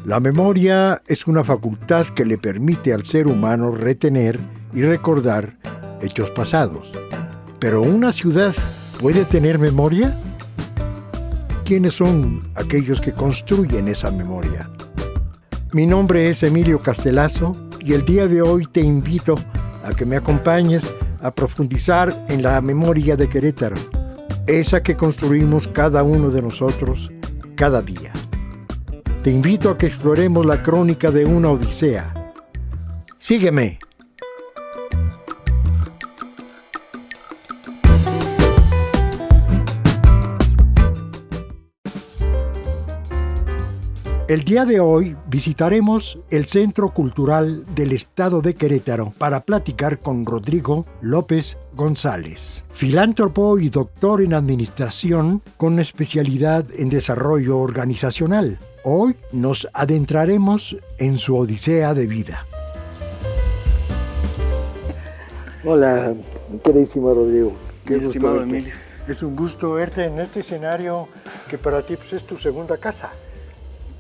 La memoria es una facultad que le permite al ser humano retener y recordar hechos pasados. ¿Pero una ciudad puede tener memoria? ¿Quiénes son aquellos que construyen esa memoria? Mi nombre es Emilio Castelazo y el día de hoy te invito a que me acompañes a profundizar en la memoria de Querétaro, esa que construimos cada uno de nosotros cada día. Te invito a que exploremos la crónica de una odisea. Sígueme. El día de hoy visitaremos el Centro Cultural del Estado de Querétaro para platicar con Rodrigo López González, filántropo y doctor en administración con especialidad en desarrollo organizacional. Hoy nos adentraremos en su odisea de vida. Hola, queridísimo Rodrigo. Qué gusto estimado verte. Emilio. Es un gusto verte en este escenario que para ti pues, es tu segunda casa.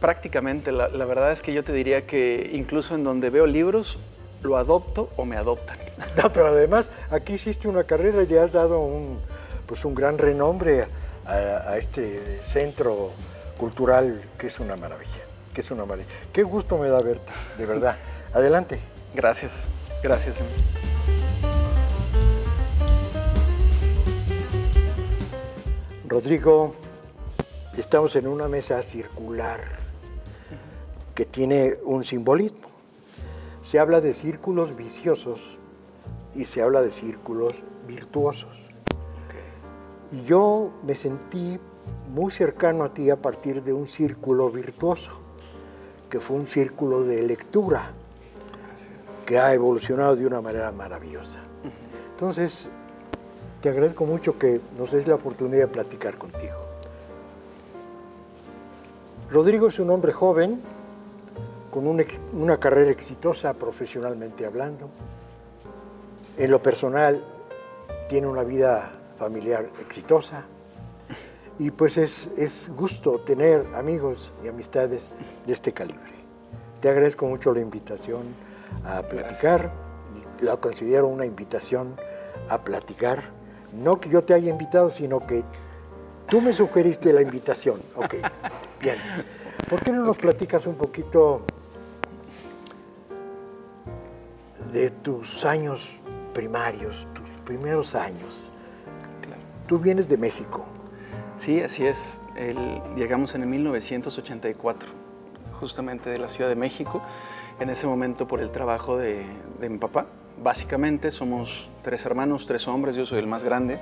Prácticamente, la verdad es que yo te diría que incluso en donde veo libros, lo adopto o me adoptan. No, pero además aquí hiciste una carrera y le has dado un gran renombre a este centro cultural que es una maravilla, Qué gusto me da verte, de verdad. Adelante. Gracias. Rodrigo, estamos en una mesa circular que tiene un simbolismo. Se habla de círculos viciosos y se habla de círculos virtuosos. Okay. Y yo me sentí muy cercano a ti a partir de un círculo virtuoso, que fue un círculo de lectura, que ha evolucionado de una manera maravillosa. Entonces, te agradezco mucho que nos des la oportunidad de platicar contigo. Rodrigo es un hombre joven, con una carrera exitosa profesionalmente hablando. En lo personal, tiene una vida familiar exitosa. Y pues es gusto tener amigos y amistades de este calibre. Te agradezco mucho la invitación a platicar. Y la considero una invitación a platicar. No que yo te haya invitado, sino que tú me sugeriste la invitación. Ok, bien. ¿Por qué no nos platicas un poquito de tus años primarios, tus primeros años? Claro. Tú vienes de México. Sí, así es. Llegamos en el 1984, justamente de la Ciudad de México, en ese momento por el trabajo de mi papá. Básicamente somos 3 hermanos, 3 hombres, yo soy el más grande,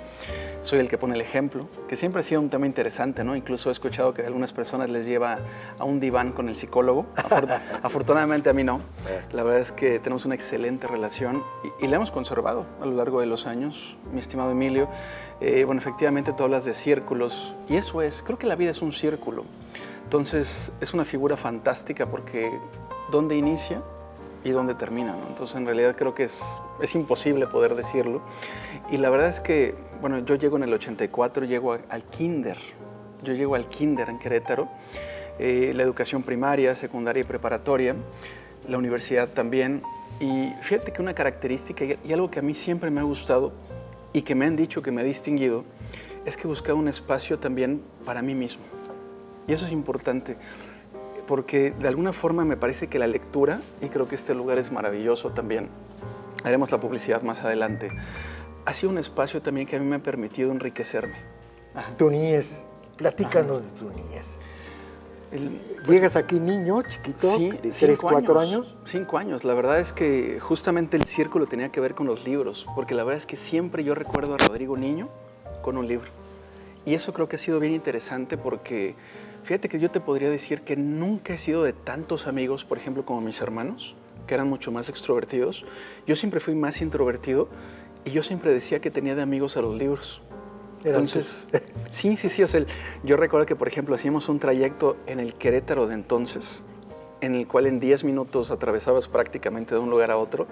soy el que pone el ejemplo, que siempre ha sido un tema interesante, ¿no? Incluso he escuchado que a algunas personas les lleva a un diván con el psicólogo, afortunadamente a mí no. La verdad es que tenemos una excelente relación y la hemos conservado a lo largo de los años, mi estimado Emilio. Bueno, efectivamente tú hablas de círculos y eso es, creo que la vida es un círculo. Entonces es una figura fantástica porque ¿dónde inicia y dónde termina, ¿no? Entonces, en realidad creo que es imposible poder decirlo. Y la verdad es que, bueno, yo llego en el 84, llego al kinder. Yo llego al kinder en Querétaro. La educación primaria, secundaria y preparatoria. La universidad también. Y fíjate que una característica y algo que a mí siempre me ha gustado y que me han dicho que me ha distinguido es que buscaba un espacio también para mí mismo. Y eso es importante. Porque de alguna forma me parece que la lectura, y creo que este lugar es maravilloso también, haremos la publicidad más adelante, ha sido un espacio también que a mí me ha permitido enriquecerme. Tu niñez, platícanos de tu niñez. ¿Llegas aquí niño, chiquito, sí, de 3, 4 años? 5 años, la verdad es que justamente el círculo tenía que ver con los libros, porque la verdad es que siempre yo recuerdo a Rodrigo niño con un libro. Y eso creo que ha sido bien interesante porque fíjate que yo te podría decir que nunca he sido de tantos amigos, por ejemplo, como mis hermanos, que eran mucho más extrovertidos. Yo siempre fui más introvertido y yo siempre decía que tenía de amigos a los libros. Entonces, sí. O sea, yo recuerdo que, por ejemplo, hacíamos un trayecto en el Querétaro de entonces, en el cual en 10 minutos atravesabas prácticamente de un lugar a otro,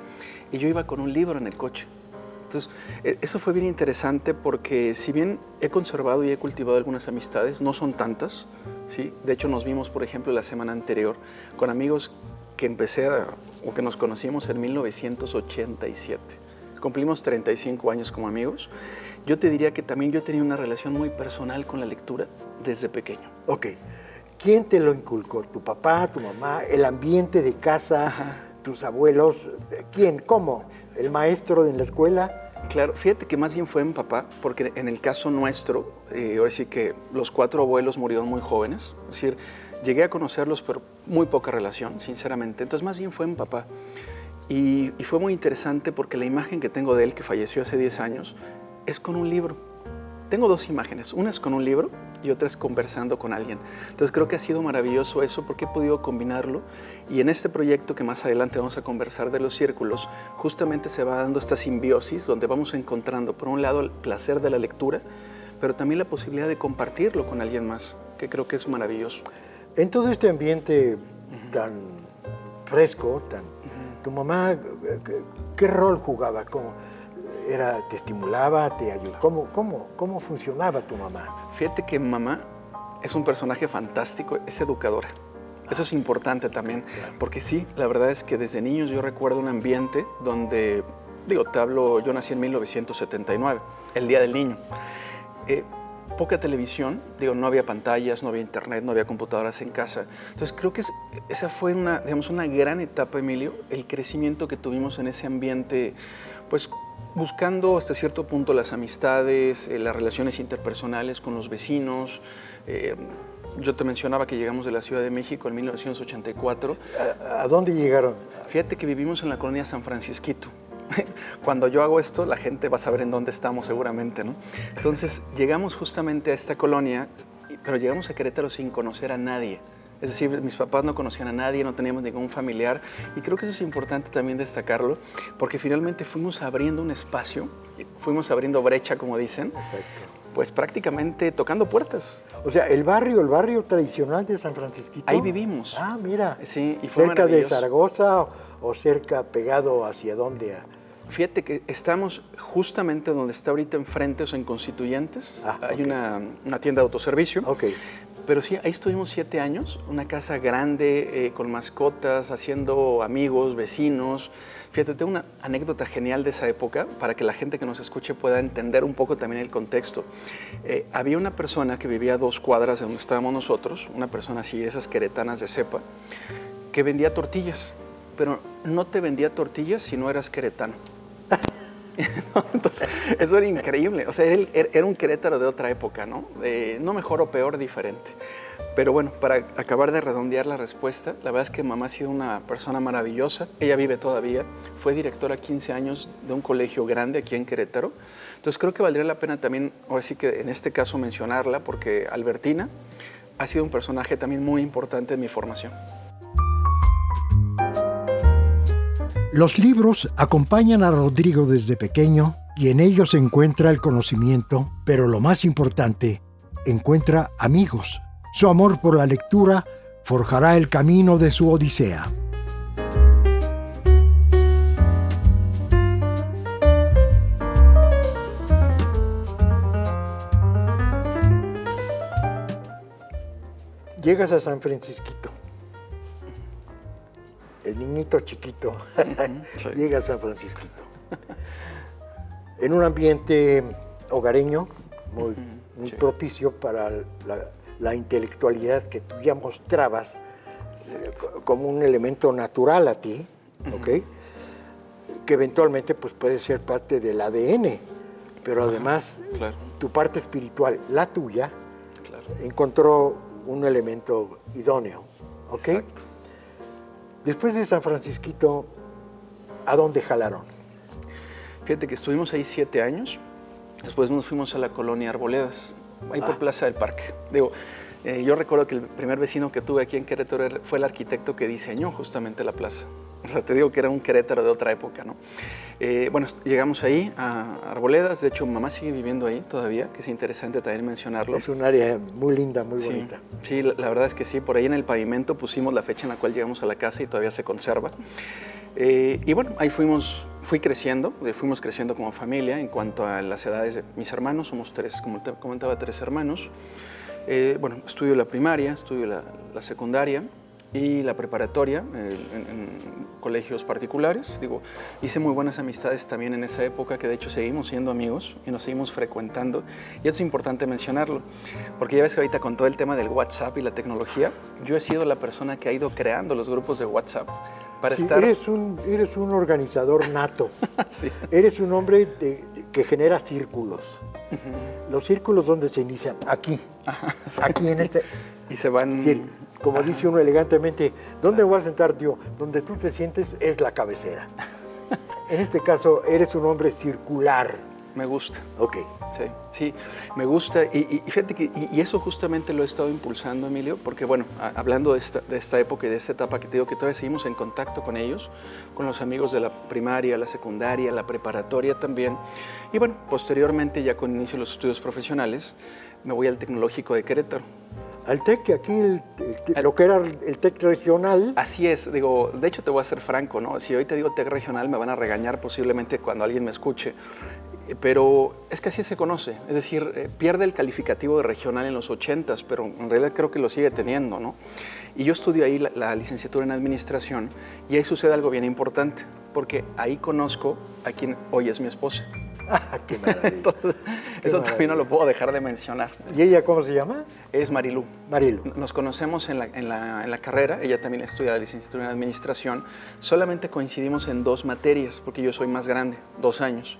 y yo iba con un libro en el coche. Entonces, eso fue bien interesante porque si bien he conservado y he cultivado algunas amistades, no son tantas, ¿sí? De hecho, nos vimos, por ejemplo, la semana anterior con amigos que o que nos conocimos en 1987. Cumplimos 35 años como amigos. Yo te diría que también yo tenía una relación muy personal con la lectura desde pequeño. Ok. ¿Quién te lo inculcó? ¿Tu papá, tu mamá, el ambiente de casa, Ajá. tus abuelos? ¿Quién? ¿Cómo? ¿El maestro en la escuela? Claro, fíjate que más bien fue mi papá, porque en el caso nuestro, ahora sí que los 4 abuelos murieron muy jóvenes, es decir, llegué a conocerlos, pero muy poca relación, sinceramente. Entonces, más bien fue mi papá. Y fue muy interesante porque la imagen que tengo de él, que falleció hace 10 años, es con un libro. Tengo 2 imágenes, una es con un libro y otra es conversando con alguien. Entonces creo que ha sido maravilloso eso porque he podido combinarlo y en este proyecto que más adelante vamos a conversar de los círculos, justamente se va dando esta simbiosis donde vamos encontrando, por un lado, el placer de la lectura, pero también la posibilidad de compartirlo con alguien más, que creo que es maravilloso. En todo este ambiente tan fresco, ¿tu mamá qué rol jugaba? ¿Te estimulaba, te ayudaba? ¿Cómo funcionaba tu mamá? Fíjate que mamá es un personaje fantástico, es educadora. Eso es importante también, porque sí, la verdad es que desde niños yo recuerdo un ambiente donde, yo nací en 1979, el Día del Niño. Poca televisión, no había pantallas, no había internet, no había computadoras en casa. Entonces creo que esa fue una gran etapa, Emilio, el crecimiento que tuvimos en ese ambiente, pues buscando hasta cierto punto las amistades, las relaciones interpersonales con los vecinos. Yo te mencionaba que llegamos de la Ciudad de México en 1984. ¿A dónde llegaron? Fíjate que vivimos en la colonia San Francisquito. Cuando yo hago esto, la gente va a saber en dónde estamos seguramente, ¿no? Entonces, llegamos justamente a esta colonia, pero llegamos a Querétaro sin conocer a nadie. Es decir, mis papás no conocían a nadie, no teníamos ningún familiar, y creo que eso es importante también destacarlo, porque finalmente fuimos abriendo un espacio, fuimos abriendo brecha, como dicen. Exacto. Pues prácticamente tocando puertas. O sea, el barrio tradicional de San Francisquito. Ahí vivimos. Ah, mira. Sí, y fue ¿cerca de maravilloso. Zaragoza o cerca, pegado hacia dónde? Fíjate que estamos justamente donde está ahorita enfrente, o sea, en Constituyentes. Hay una tienda de autoservicio. Ok. Pero sí, ahí estuvimos 7 años, una casa grande, con mascotas, haciendo amigos, vecinos. Fíjate, tengo una anécdota genial de esa época para que la gente que nos escuche pueda entender un poco también el contexto. Había una persona que vivía a 2 cuadras de donde estábamos nosotros, una persona así, de esas queretanas de cepa, que vendía tortillas, pero no te vendía tortillas si no eras queretano. Entonces, eso era increíble. O sea, era un Querétaro de otra época, ¿no? No mejor o peor, diferente. Pero bueno, para acabar de redondear la respuesta, la verdad es que mamá ha sido una persona maravillosa. Ella vive todavía. Fue directora 15 años de un colegio grande aquí en Querétaro. Entonces creo que valdría la pena también, ahora sí que en este caso mencionarla, porque Albertina ha sido un personaje también muy importante en mi formación. Los libros acompañan a Rodrigo desde pequeño y en ellos se encuentra el conocimiento, pero lo más importante, encuentra amigos. Su amor por la lectura forjará el camino de su odisea. Llegas a San Francisquito. El niñito chiquito Sí. llega a San Francisquito. En un ambiente hogareño, muy Sí. propicio para la intelectualidad que tú ya mostrabas como un elemento natural a ti, ¿ok? Que eventualmente pues, puede ser parte del ADN, pero además Claro. tu parte espiritual, la tuya, Claro. encontró un elemento idóneo, ¿ok? Exacto. Después de San Francisquito, ¿a dónde jalaron? Fíjate que estuvimos ahí 7 años. Después nos fuimos a la colonia Arboledas, ahí por Plaza del Parque. Yo recuerdo que el primer vecino que tuve aquí en Querétaro fue el arquitecto que diseñó justamente la plaza. O sea, te digo que era un Querétaro de otra época, ¿no? Bueno, llegamos ahí a Arboledas. De hecho, mamá sigue viviendo ahí todavía, que es interesante también mencionarlo. Es un área muy linda, muy bonita. Sí, la verdad es que sí. Por ahí en el pavimento pusimos la fecha en la cual llegamos a la casa y todavía se conserva. Y bueno, ahí fuimos fuimos creciendo como familia en cuanto a las edades de mis hermanos. Somos tres, como te comentaba, tres hermanos. Bueno, estudio la primaria, estudio la secundaria y la preparatoria en colegios particulares. Digo, hice muy buenas amistades también en esa época, que de hecho seguimos siendo amigos y nos seguimos frecuentando. Y es importante mencionarlo, porque ya ves que ahorita con todo el tema del WhatsApp y la tecnología, yo he sido la persona que ha ido creando los grupos de WhatsApp para estar... Eres un organizador nato. Sí. Eres un hombre que genera círculos. Los círculos donde se inician, aquí, aquí en este... Y se van... Sí, como dice uno elegantemente, ¿dónde voy a sentar yo? Donde tú te sientes es la cabecera. En este caso, eres un hombre circular. Me gusta. Ok. Sí, me gusta. Y fíjate que y eso justamente lo he estado impulsando, Emilio, porque bueno, hablando de esta época y de esta etapa que te digo que todavía seguimos en contacto con ellos, con los amigos de la primaria, la secundaria, la preparatoria también. Y bueno, posteriormente, ya con inicio de los estudios profesionales, me voy al Tecnológico de Querétaro. Al TEC, aquí lo que era el TEC regional. Así es, digo, de hecho te voy a ser franco, ¿no? Si hoy te digo TEC regional me van a regañar posiblemente cuando alguien me escuche, pero es que así se conoce, es decir, pierde el calificativo de regional en los 80s, pero en realidad creo que lo sigue teniendo, ¿no? Y yo estudio ahí la licenciatura en administración y ahí sucede algo bien importante, porque ahí conozco a quien hoy es mi esposa. ¡Ah, qué maravilla! Entonces, qué eso maravilla. también no lo puedo dejar de mencionar. ¿Y ella cómo se llama? Es Marilú. Marilú. Nos conocemos en la carrera, ella también estudia la licenciatura en administración, solamente coincidimos en 2 materias, porque yo soy más grande, 2 años,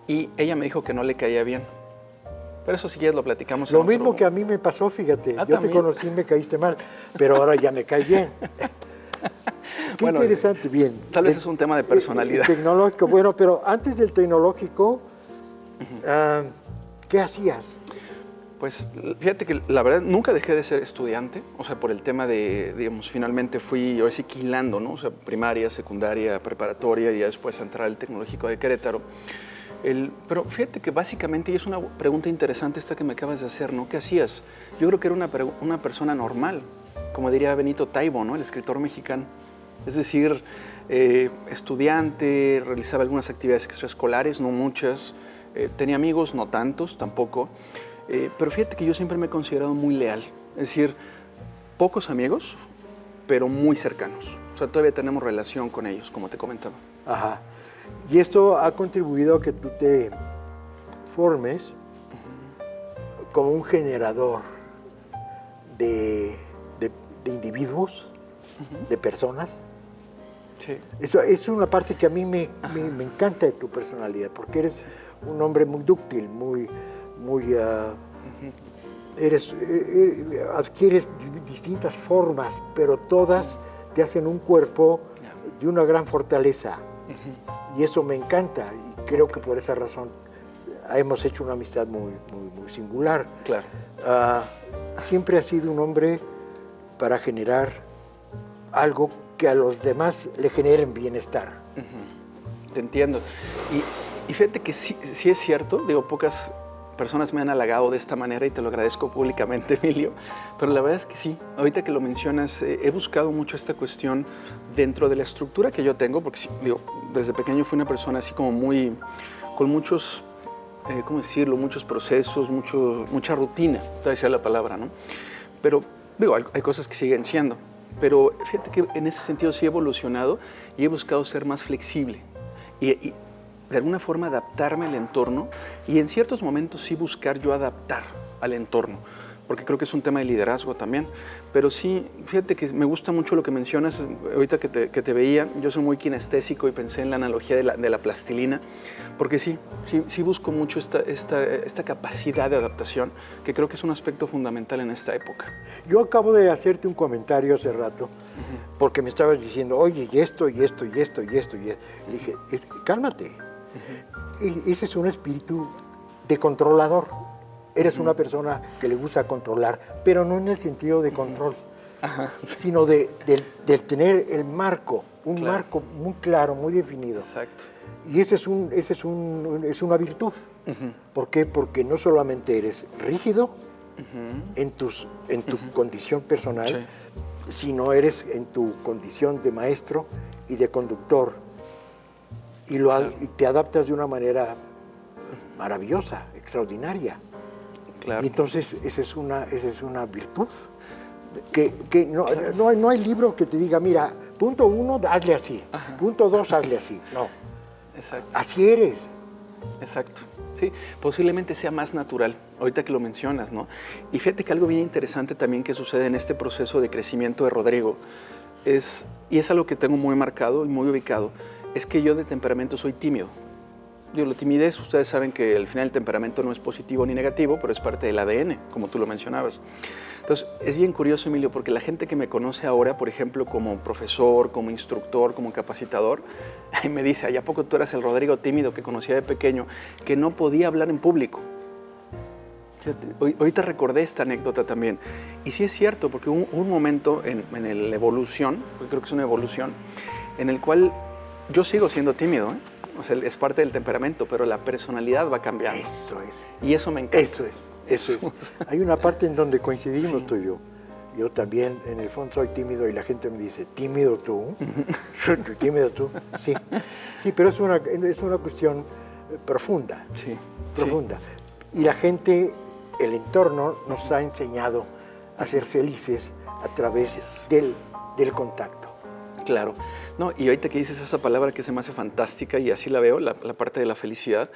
y ella me dijo que no le caía bien. Pero eso si quieres lo platicamos. Lo mismo que a mí me pasó, fíjate, yo ¿también? te conocí y me caíste mal, pero ahora ya me caes bien. Qué bueno, interesante, bien. Tal vez es un tema de personalidad. Tecnológico, bueno, pero antes del tecnológico, ¿qué hacías? Pues fíjate que la verdad nunca dejé de ser estudiante, o sea, por el tema de, digamos, finalmente fui yo así quilando, ¿no? O sea, primaria, secundaria, preparatoria y ya después entrar al Tecnológico de Querétaro. Pero fíjate que básicamente, y es una pregunta interesante esta que me acabas de hacer, ¿no? ¿Qué hacías? Yo creo que era una persona normal, como diría Benito Taibo, ¿no? El escritor mexicano. Es decir, estudiante, realizaba algunas actividades extraescolares, no muchas, tenía amigos, no tantos tampoco, pero fíjate que yo siempre me he considerado muy leal, es decir, pocos amigos, pero muy cercanos. O sea, todavía tenemos relación con ellos, como te comentaba. Ajá. Y esto ha contribuido a que tú te formes como un generador de individuos, de personas. Sí. Eso es una parte que a mí me encanta de tu personalidad, porque eres un hombre muy dúctil, adquieres distintas formas, pero todas te hacen un cuerpo de una gran fortaleza. Y eso me encanta, y creo que por esa razón hemos hecho una amistad muy singular. Claro. Siempre has sido un hombre para generar algo que a los demás le generen bienestar. Te entiendo. Y fíjate que sí es cierto, digo, pocas personas me han halagado de esta manera y te lo agradezco públicamente, Emilio, pero la verdad es que sí, ahorita que lo mencionas, he buscado mucho esta cuestión dentro de la estructura que yo tengo, porque digo, desde pequeño fui una persona así como con muchos, ¿cómo decirlo?, muchos procesos, mucha rutina, tal vez sea la palabra, ¿no? Pero digo, hay cosas que siguen siendo, pero fíjate que en ese sentido sí he evolucionado y he buscado ser más flexible y de alguna forma adaptarme al entorno y en ciertos momentos sí buscar yo adaptar al entorno, porque creo que es un tema de liderazgo también. Pero sí, fíjate que me gusta mucho lo que mencionas, ahorita que te veía, yo soy muy kinestésico y pensé en la analogía de la plastilina, porque sí busco mucho esta capacidad de adaptación, que creo que es un aspecto fundamental en esta época. Yo acabo de hacerte un comentario hace rato, porque me estabas diciendo, oye, y esto, y esto, y esto, y esto, y esto. Le dije, cálmate. Ese es un espíritu de controlador. Eres una persona que le gusta controlar, pero no en el sentido de control, sino de tener el marco, un marco muy claro, muy definido. Exacto. Y es una virtud. ¿Por qué? Porque no solamente eres rígido en tu condición personal, sino eres en tu condición de maestro y de conductor. Y te adaptas de una manera maravillosa, extraordinaria. Claro. Y entonces esa es una virtud. Que no hay libro que te diga, mira, punto 1, hazle así. Punto 2, hazle así. No. Exacto. Así eres. Exacto. Sí, posiblemente sea más natural, ahorita que lo mencionas, ¿no? Y fíjate que algo bien interesante también que sucede en este proceso de crecimiento de Rodrigo y es algo que tengo muy marcado y muy ubicado, es que yo de temperamento soy tímido. Digo, la timidez, ustedes saben que al final el temperamento no es positivo ni negativo, pero es parte del ADN, como tú lo mencionabas. Entonces, es bien curioso, Emilio, porque la gente que me conoce ahora, por ejemplo, como profesor, como instructor, como capacitador, me dice, ¿a poco tú eras el Rodrigo tímido que conocía de pequeño, que no podía hablar en público? Fíjate, ahorita recordé esta anécdota también. Y sí es cierto, porque hubo un momento en la evolución, porque creo que es una evolución, en el cual yo sigo siendo tímido, ¿eh? O sea, es parte del temperamento, pero la personalidad va cambiando. Eso es. Y eso me encanta. Eso es. Hay una parte en donde coincidimos tú y yo. Yo también, en el fondo, soy tímido y la gente me dice, ¿tímido tú? ¿Tímido tú? Sí. Sí, pero es una cuestión profunda. Sí. Profunda. Y la gente, el entorno, nos ha enseñado a ser felices a través del contacto. Claro. No, y ahorita que dices esa palabra que se me hace fantástica y así la veo, la parte de la felicidad,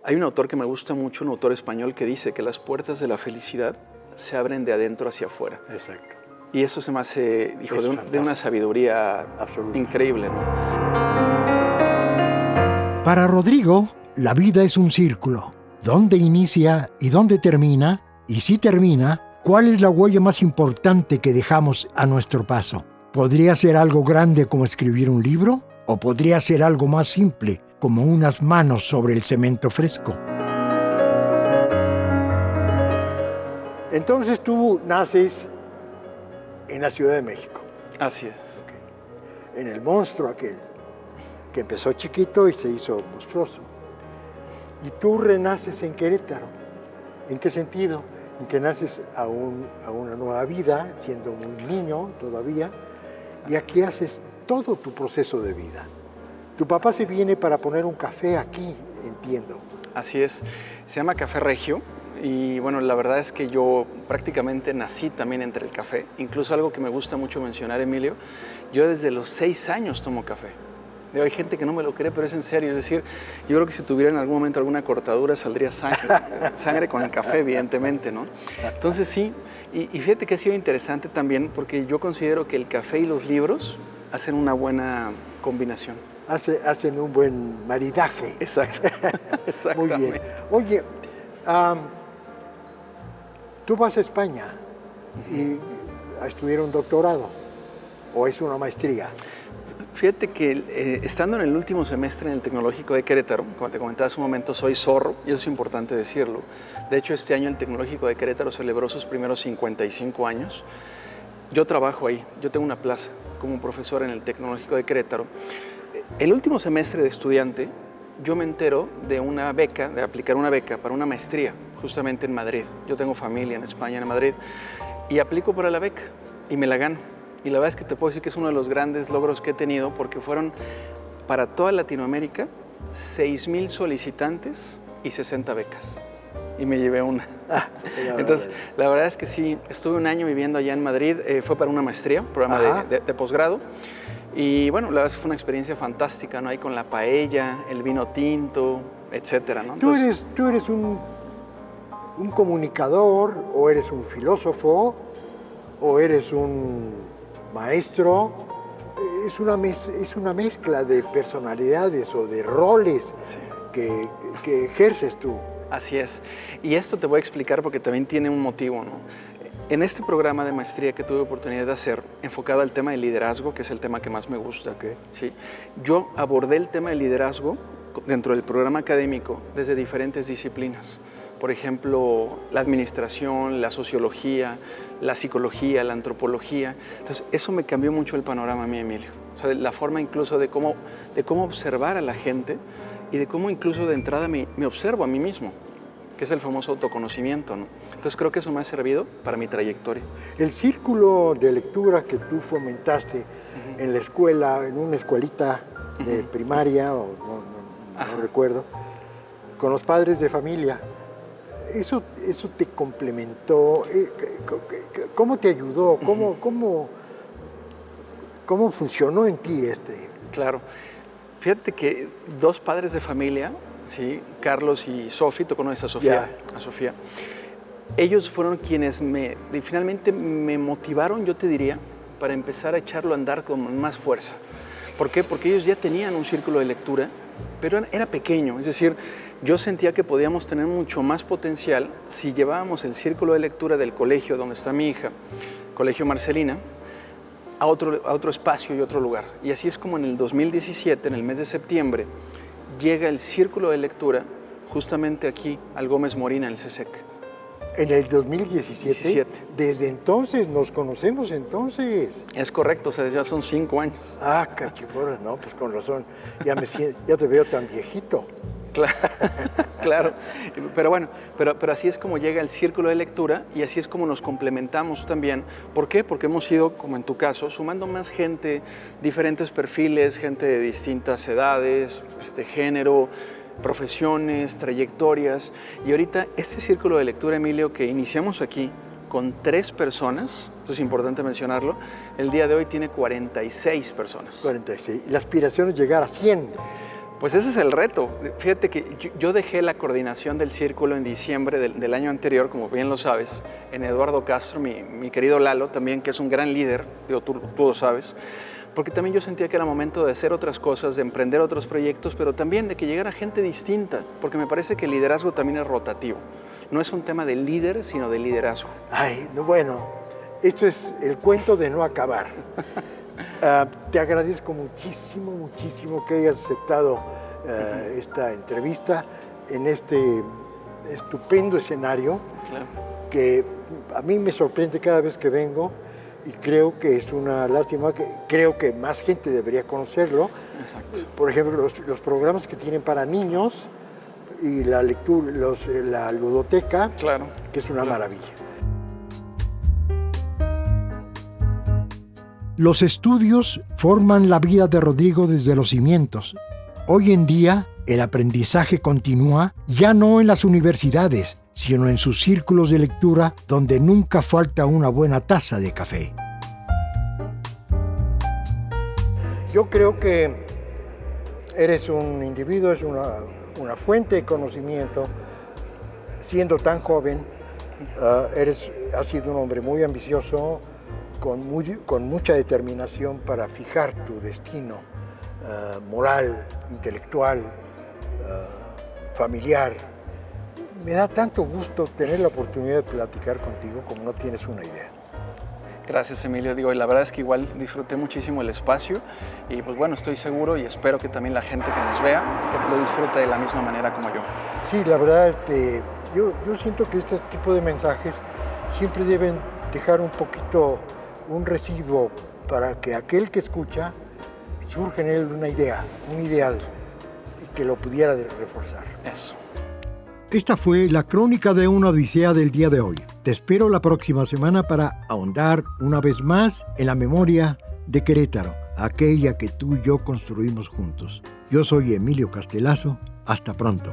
hay un autor que me gusta mucho, un autor español que dice que las puertas de la felicidad se abren de adentro hacia afuera. Exacto. Y eso se me hace, hijo, de una sabiduría absoluta, increíble, ¿no? Para Rodrigo, la vida es un círculo. ¿Dónde inicia y dónde termina? Y si termina, ¿cuál es la huella más importante que dejamos a nuestro paso? ¿Podría ser algo grande como escribir un libro? ¿O podría ser algo más simple, como unas manos sobre el cemento fresco? Entonces tú naces en la Ciudad de México. Así es. Okay. En el monstruo aquel, que empezó chiquito y se hizo monstruoso. Y tú renaces en Querétaro. ¿En qué sentido? En que naces a una nueva vida, siendo muy niño todavía, y aquí haces todo tu proceso de vida. Tu papá se viene para poner un café aquí, entiendo. Así es. Se llama Café Regio. Y bueno, la verdad es que yo prácticamente nací también entre el café. Incluso algo que me gusta mucho mencionar, Emilio, yo desde los 6 años tomo café. Hay gente que no me lo cree, pero es en serio. Es decir, yo creo que si tuviera en algún momento alguna cortadura saldría sangre con el café, evidentemente, ¿no? Entonces sí, y fíjate que ha sido interesante también porque yo considero que el café y los libros hacen una buena combinación. Hacen un buen maridaje. Exacto. Exactamente. Muy bien. Oye, tú vas a España a estudiar un doctorado, ¿o es una maestría? Fíjate que estando en el último semestre en el Tecnológico de Querétaro, como te comentaba hace un momento, soy zorro, y eso es importante decirlo. De hecho, este año el Tecnológico de Querétaro celebró sus primeros 55 años. Yo trabajo ahí, yo tengo una plaza como profesor en el Tecnológico de Querétaro. El último semestre de estudiante, yo me entero de una beca, de aplicar una beca para una maestría, justamente en Madrid. Yo tengo familia en España, en Madrid, y aplico para la beca y me la gano. Y la verdad es que te puedo decir que es uno de los grandes logros que he tenido porque fueron para toda Latinoamérica 6,000 solicitantes y 60 becas. Y me llevé una. Entonces, la verdad es que sí, estuve un año viviendo allá en Madrid, fue para una maestría, programa de posgrado. Y bueno, la verdad es que fue una experiencia fantástica, ¿no? Ahí con la paella, el vino tinto, etcétera, ¿no? Entonces, ¿Tú eres un comunicador o eres un filósofo o eres un maestro? Es una mezcla de personalidades o de roles que ejerces tú. Así es. Y esto te voy a explicar porque también tiene un motivo, ¿no? En este programa de maestría que tuve oportunidad de hacer, enfocado al tema del liderazgo, que es el tema que más me gusta, ¿sí? Yo abordé el tema del liderazgo dentro del programa académico desde diferentes disciplinas. por ejemplo, la administración, la sociología, la psicología, la antropología. Entonces, eso me cambió mucho el panorama a mí, Emilio. O sea, la forma incluso de cómo observar a la gente y de cómo incluso de entrada me observo a mí mismo, que es el famoso autoconocimiento, ¿no? Entonces, creo que eso me ha servido para mi trayectoria. El círculo de lectura que tú fomentaste en la escuela, en una escuelita de primaria, no recuerdo, con los padres de familia, ¿eso te complementó? ¿Cómo te ayudó? ¿Cómo funcionó en ti Claro. Fíjate que 2 padres de familia, ¿sí? Carlos y Sofi, tú conoces a Sofía. Yeah. A Sofía. Ellos fueron quienes finalmente me motivaron, yo te diría, para empezar a echarlo a andar con más fuerza. ¿Por qué? Porque ellos ya tenían un círculo de lectura, pero era pequeño. Es decir, yo sentía que podíamos tener mucho más potencial si llevábamos el círculo de lectura del colegio donde está mi hija, Colegio Marcelina, a otro espacio y otro lugar. Y así es como en el 2017, en el mes de septiembre, llega el círculo de lectura justamente aquí, al Gómez Morín, en el CESEC. En el 2017. Desde entonces, nos conocemos entonces. Es correcto, o sea, ya son 5 años. Ah, cachiporras, no, pues con razón. Ya te veo tan viejito. Claro, claro. Pero bueno, pero así es como llega el círculo de lectura y así es como nos complementamos también. ¿Por qué? Porque hemos ido, como en tu caso, sumando más gente, diferentes perfiles, gente de distintas edades, género, profesiones, trayectorias. Y ahorita este círculo de lectura, Emilio, que iniciamos aquí con 3 personas, esto es importante mencionarlo, el día de hoy tiene 46 personas. 46. Y la aspiración es llegar a 100. Pues ese es el reto. Fíjate que yo dejé la coordinación del círculo en diciembre del año anterior, como bien lo sabes, en Eduardo Castro, mi querido Lalo también, que es un gran líder, tú lo sabes, porque también yo sentía que era momento de hacer otras cosas, de emprender otros proyectos, pero también de que llegara gente distinta, porque me parece que el liderazgo también es rotativo. No es un tema de líder, sino de liderazgo. Ay, no, bueno, esto es el cuento de no acabar. Te agradezco muchísimo que hayas aceptado esta entrevista en este estupendo escenario. Claro. Que a mí me sorprende cada vez que vengo y creo que es una lástima, que creo que más gente debería conocerlo. Exacto. Por ejemplo, los programas que tienen para niños y la lectura, la ludoteca, claro, que es una maravilla. Los estudios forman la vida de Rodrigo desde los cimientos. Hoy en día, el aprendizaje continúa ya no en las universidades, sino en sus círculos de lectura, donde nunca falta una buena taza de café. Yo creo que eres un individuo, es una fuente de conocimiento. Siendo tan joven, has sido un hombre muy ambicioso, con mucha determinación para fijar tu destino moral, intelectual, familiar. Me da tanto gusto tener la oportunidad de platicar contigo como no tienes una idea. Gracias, Emilio. Y la verdad es que igual disfruté muchísimo el espacio y pues bueno, estoy seguro y espero que también la gente que nos vea que lo disfrute de la misma manera como yo. Sí, la verdad, yo siento que este tipo de mensajes siempre deben dejar un residuo para que aquel que escucha surja en él una idea, un ideal, y que lo pudiera reforzar. Eso. Esta fue la crónica de una odisea del día de hoy. Te espero la próxima semana para ahondar una vez más en la memoria de Querétaro, aquella que tú y yo construimos juntos. Yo soy Emilio Castelazo. Hasta pronto.